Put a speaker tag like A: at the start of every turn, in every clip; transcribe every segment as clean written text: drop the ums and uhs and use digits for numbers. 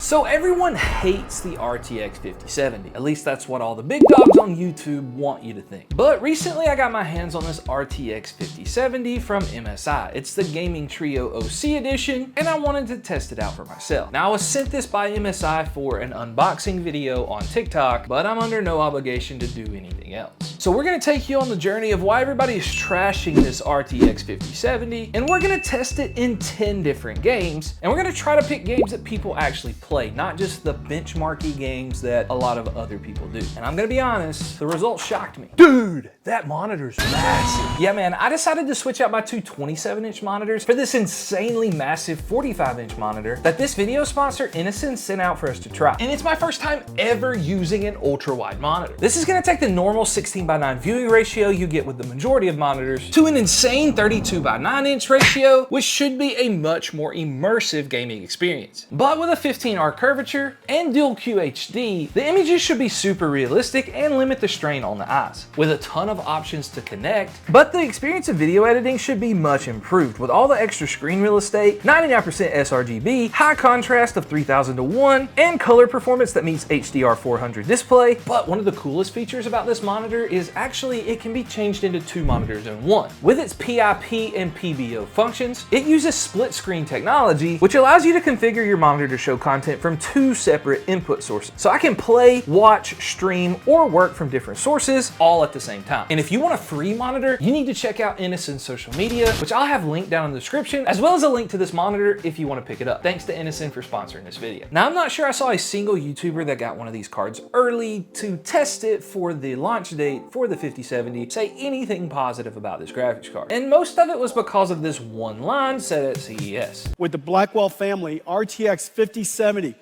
A: So everyone hates the RTX 5070. At least that's what all the big dogs on YouTube want you to think. But recently I got my hands on this RTX 5070 from MSI. It's the Gaming Trio OC edition, and I wanted to test it out for myself. Now I was sent this by MSI for an unboxing video on TikTok, but I'm under no obligation to do anything else. So we're gonna take you on the journey of why everybody is trashing this RTX 5070, and we're gonna test it in 10 different games, and we're gonna try to pick games that people actually play, not just the benchmarky games that a lot of other people do. And I'm gonna be honest, the results shocked me. Dude, that monitor's massive. Yeah, man, I decided to switch out my two 27-inch monitors for this insanely massive 45-inch monitor that this video sponsor, Innocn, sent out for us to try. And it's my first time ever using an ultra-wide monitor. This is gonna take the normal 16:9 viewing ratio you get with the majority of monitors to an insane 32:9 ratio, which should be a much more immersive gaming experience. But with a 15R curvature and dual QHD, the images should be super realistic and limit the strain on the eyes, with a ton of options to connect. But the experience of video editing should be much improved with all the extra screen real estate, 99% sRGB, high contrast of 3000:1, and color performance that meets HDR 400 display. But one of the coolest features about this monitor is actually it can be changed into two monitors in one. With its PIP and PBO functions, it uses split screen technology, which allows you to configure your monitor to show content from two separate input sources. So I can play, watch, stream, or work from different sources all at the same time. And if you want a free monitor, you need to check out Innocn's social media, which I'll have linked down in the description, as well as a link to this monitor if you want to pick it up. Thanks to Innocn for sponsoring this video. Now, I'm not sure I saw a single YouTuber that got one of these cards early to test it for the launch date for the 5070 say anything positive about this graphics card. And most of it was because of this one line said at CES.
B: With the Blackwell family RTX 5070,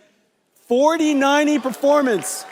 B: 4090 performance.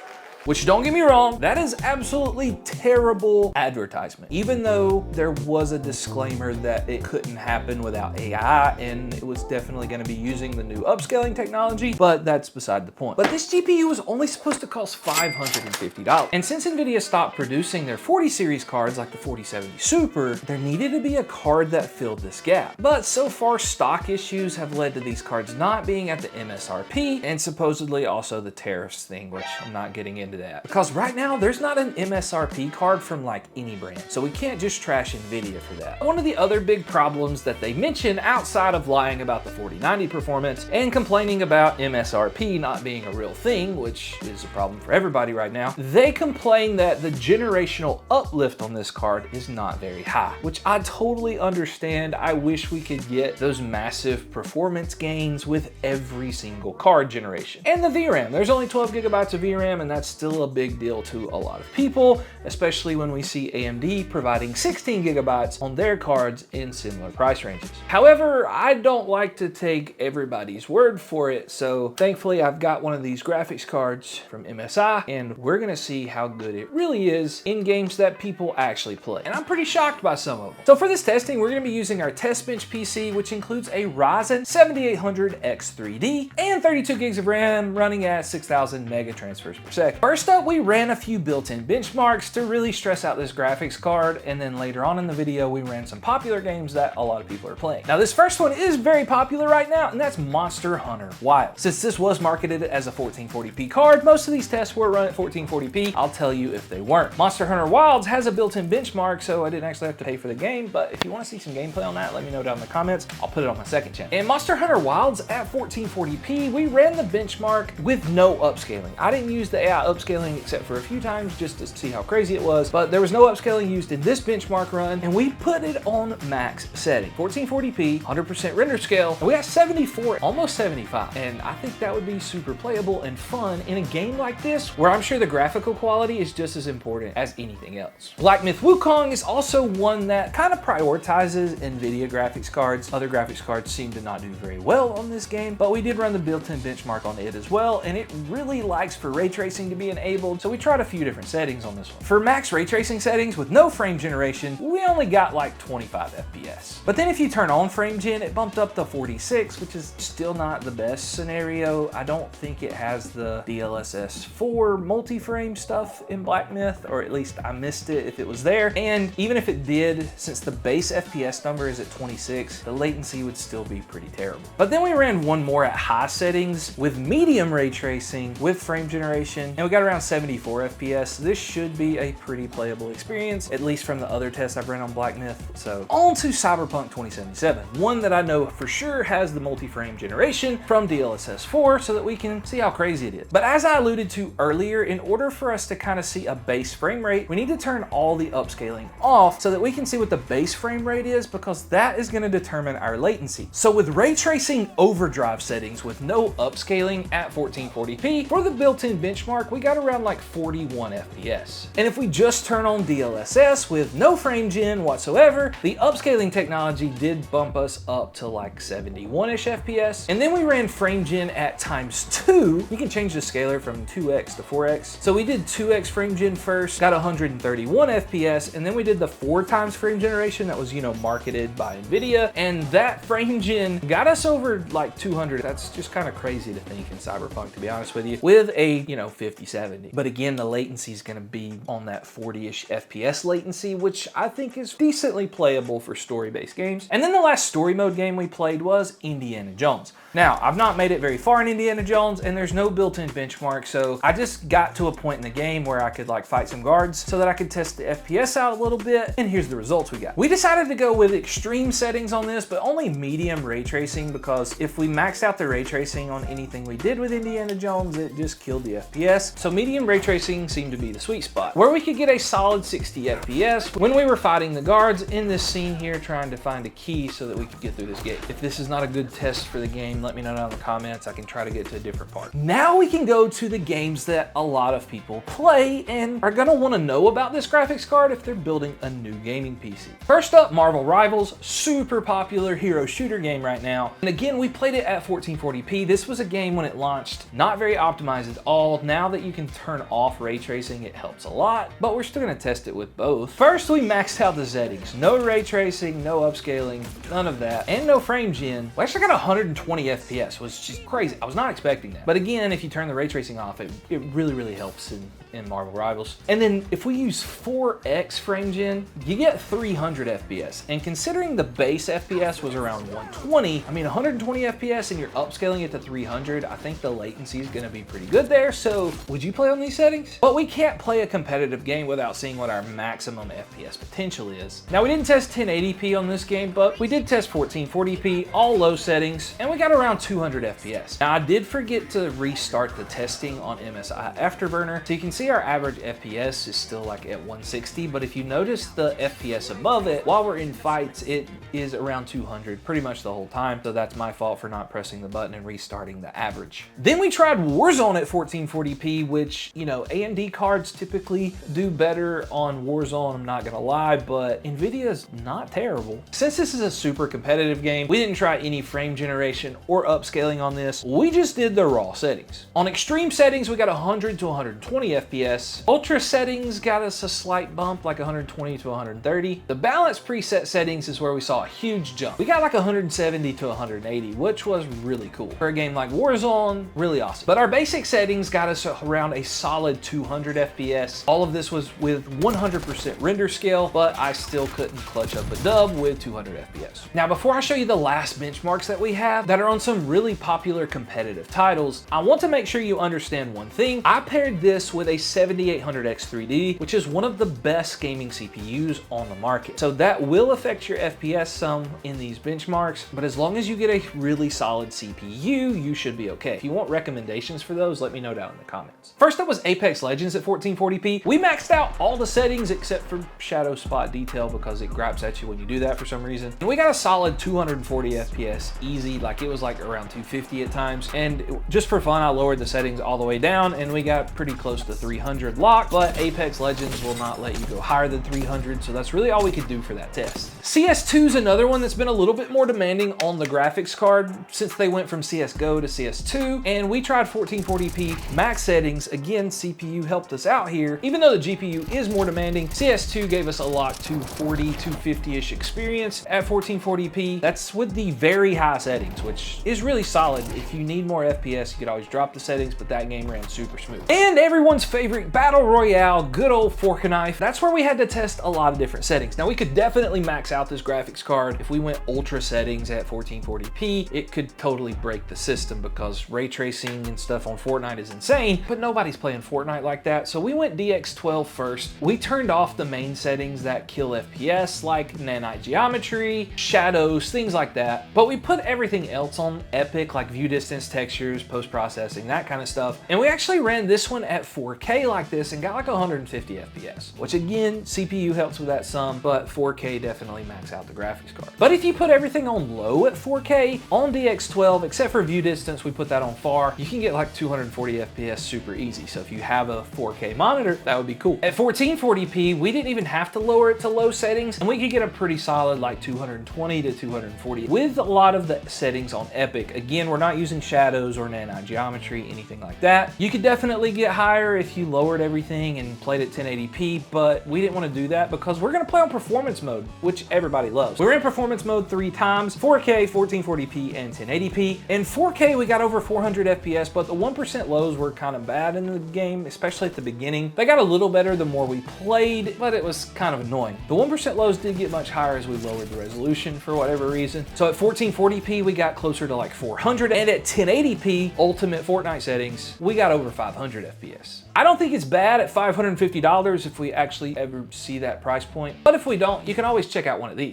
A: Which, don't get me wrong, that is absolutely terrible advertisement. Even though there was a disclaimer that it couldn't happen without AI, and it was definitely gonna be using the new upscaling technology, but that's beside the point. But this GPU was only supposed to cost $550. And since Nvidia stopped producing their 40 series cards like the 4070 Super, there needed to be a card that filled this gap. But so far, stock issues have led to these cards not being at the MSRP, and supposedly also the tariffs thing, which I'm not getting into that. Because right now, there's not an MSRP card from like any brand. So we can't just trash Nvidia for that. One of the other big problems that they mention outside of lying about the 4090 performance and complaining about MSRP not being a real thing, which is a problem for everybody right now, they complain that the generational uplift on this card is not very high, which I totally understand. I wish we could get those massive performance gains with every single card generation. And the VRAM, there's only 12 gigabytes of VRAM, and that's still a big deal to a lot of people, especially when we see AMD providing 16 gigabytes on their cards in similar price ranges. However, I don't like to take everybody's word for it, so thankfully I've got one of these graphics cards from MSI, and we're gonna see how good it really is in games that people actually play. And I'm pretty shocked by some of them. So for this testing, we're gonna be using our test bench PC, which includes a Ryzen 7800 X3D and 32 gigs of RAM running at 6,000 mega transfers per second. First up, we ran a few built-in benchmarks to really stress out this graphics card, and then later on in the video, we ran some popular games that a lot of people are playing. Now, this first one is very popular right now, and that's Monster Hunter Wilds. Since this was marketed as a 1440p card, most of these tests were run at 1440p. I'll tell you if they weren't. Monster Hunter Wilds has a built-in benchmark, so I didn't actually have to pay for the game, but if you want to see some gameplay on that, let me know down in the comments. I'll put it on my second channel. In Monster Hunter Wilds at 1440p, we ran the benchmark with no upscaling. I didn't use the AI upscaling except for a few times just to see how crazy it was, but there was no upscaling used in this benchmark run, and we put it on max setting, 1440p, 100% render scale, and we got 74, almost 75, and I think that would be super playable and fun in a game like this, where I'm sure the graphical quality is just as important as anything else. Black Myth Wukong is also one that kind of prioritizes Nvidia graphics cards. Other graphics cards seem to not do very well on this game, but we did run the built-in benchmark on it as well, and it really likes for ray tracing to be be enabled, so we tried a few different settings on this one. For max ray tracing settings with no frame generation, we only got like 25 FPS. But then if you turn on frame gen, it bumped up to 46, which is still not the best scenario. I don't think it has the DLSS 4 multi-frame stuff in Black Myth, or at least I missed it if it was there. And even if it did, since the base FPS number is at 26, the latency would still be pretty terrible. But then we ran one more at high settings with medium ray tracing with frame generation, and we got around 74 FPS. This should be a pretty playable experience, at least from the other tests I've ran on Black Myth. So on to CyberPunk 2077, one that I know for sure has the multi-frame generation from DLSS 4 so that we can see how crazy it is. But as I alluded to earlier, in order for us to kind of see a base frame rate, we need to turn all the upscaling off so that we can see what the base frame rate is, because that is going to determine our latency. So with ray tracing overdrive settings with no upscaling at 1440p, for the built-in benchmark, we got around like 41 FPS. And if we just turn on DLSS with no frame gen whatsoever, the upscaling technology did bump us up to like 71-ish FPS. And then we ran frame gen at ×2. You can change the scaler from 2x to 4x. So we did 2x frame gen first, got 131 FPS, and then we did the 4 times frame generation that was, you know, marketed by Nvidia, and that frame gen got us over like 200. That's just kind of crazy to think in CyberPunk, to be honest with you, with a, you know, 5070. But again, the latency is going to be on that 40-ish FPS latency, which I think is decently playable for story-based games. And then the last story mode game we played was Indiana Jones. Now, I've not made it very far in Indiana Jones, and there's no built-in benchmark, so I just got to a point in the game where I could like fight some guards so that I could test the FPS out a little bit, and here's the results we got. We decided to go with extreme settings on this, but only medium ray tracing, because if we maxed out the ray tracing on anything we did with Indiana Jones, it just killed the FPS. So medium ray tracing seemed to be the sweet spot, where we could get a solid 60 FPS when we were fighting the guards in this scene here, trying to find a key so that we could get through this gate. If this is not a good test for the game, let me know down in the comments. I can try to get to a different part. Now we can go to the games that a lot of people play and are gonna wanna know about this graphics card if they're building a new gaming PC. First up, Marvel Rivals, super popular hero shooter game right now. And again, we played it at 1440p. This was a game when it launched, not very optimized at all. Now that you can turn off ray tracing, it helps a lot, but we're still gonna test it with both. First, we maxed out the settings. No ray tracing, no upscaling, none of that, and no frame gen. We actually got 120 FPS, which is just crazy. I was not expecting that. But again, if you turn the ray tracing off, it really helps in Marvel Rivals. And then if we use 4x frame gen, you get 300 FPS. And considering the base FPS was around 120, I mean 120 FPS and you're upscaling it to 300, I think the latency is gonna be pretty good there. So would you play on these settings? But we can't play a competitive game without seeing what our maximum FPS potential is. Now we didn't test 1080p on this game, but we did test 1440p, all low settings, and we got around 200 FPS. Now I did forget to restart the testing on MSI Afterburner, so you can see our average FPS is still like at 160, but if you notice the FPS above it, while we're in fights, it is around 200 pretty much the whole time, so that's my fault for not pressing the button and restarting the average. Then we tried Warzone at 1440p, which, you know, AMD cards typically do better on Warzone, I'm not gonna lie, but Nvidia's not terrible. Since this is a super competitive game, we didn't try any frame generation or upscaling on this, we just did the raw settings. On extreme settings, we got 100 to 120 FPS. Ultra settings got us a slight bump, like 120 to 130. The balance preset settings is where we saw a huge jump. We got like 170 to 180, which was really cool. For a game like Warzone, really awesome. But our basic settings got us around a solid 200 FPS. All of this was with 100% render scale, but I still couldn't clutch up a dub with 200 FPS. Now, before I show you the last benchmarks that we have that are on some really popular competitive titles, I want to make sure you understand one thing. I paired this with a 7800X3D, which is one of the best gaming CPUs on the market. So that will affect your FPS some in these benchmarks, but as long as you get a really solid CPU, you should be okay. If you want recommendations for those, let me know down in the comments. First up was Apex Legends at 1440p. We maxed out all the settings except for shadow spot detail because it grabs at you when you do that for some reason. And we got a solid 240 FPS easy, like it was like around 250 at times. And just for fun, I lowered the settings all the way down and we got pretty close to 300 locked, but Apex Legends will not let you go higher than 300, so that's really all we could do for that test. CS2 is another one that's been a little bit more demanding on the graphics card since they went from CSGO to CS2, and we tried 1440p max settings. Again, CPU helped us out here. Even though the GPU is more demanding, CS2 gave us a locked 240, 250-ish experience at 1440p. That's with the very high settings, which is really solid. If you need more FPS, you could always drop the settings, but that game ran super smooth. And everyone's favorite Battle Royale, good old fork and knife. That's where we had to test a lot of different settings. Now we could definitely max out this graphics card. If we went ultra settings at 1440p, it could totally break the system because ray tracing and stuff on Fortnite is insane, but nobody's playing Fortnite like that. So we went DX12 first. We turned off the main settings that kill FPS, like nanite geometry, shadows, things like that. But we put everything else on epic, like view distance, textures, post-processing, that kind of stuff. And we actually ran this one at 4K like this and got like 150 FPS, which again, CPU helps with that some, but 4K definitely max out the graphics card. But if you put everything on low at 4K, on DX12, except for view distance, we put that on far, you can get like 240 FPS super easy. So if you have a 4K monitor, that would be cool. At 1440p, we didn't even have to lower it to low settings, and we could get a pretty solid like 220 to 240 with a lot of the settings on epic. Again, we're not using shadows or nanite geometry, anything like that. You could definitely get higher if you lowered everything and played at 1080p, but we didn't want to do that because we're gonna play on performance mode, which everybody loves. We were in performance mode 3 times, 4K, 1440p, and 1080p. In 4K, we got over 400 FPS, but the 1% lows were kind of bad in the game, especially at the beginning. They got a little better the more we played, but it was kind of annoying. The 1% lows did get much higher as we lowered the resolution for whatever reason. So at 1440p, we got closer to like 400, and at 1080p, ultimate Fortnite settings, we got over 500 FPS. I don't think it's bad at $550 if we actually ever see that price point, but if we don't, you can always check out one of these.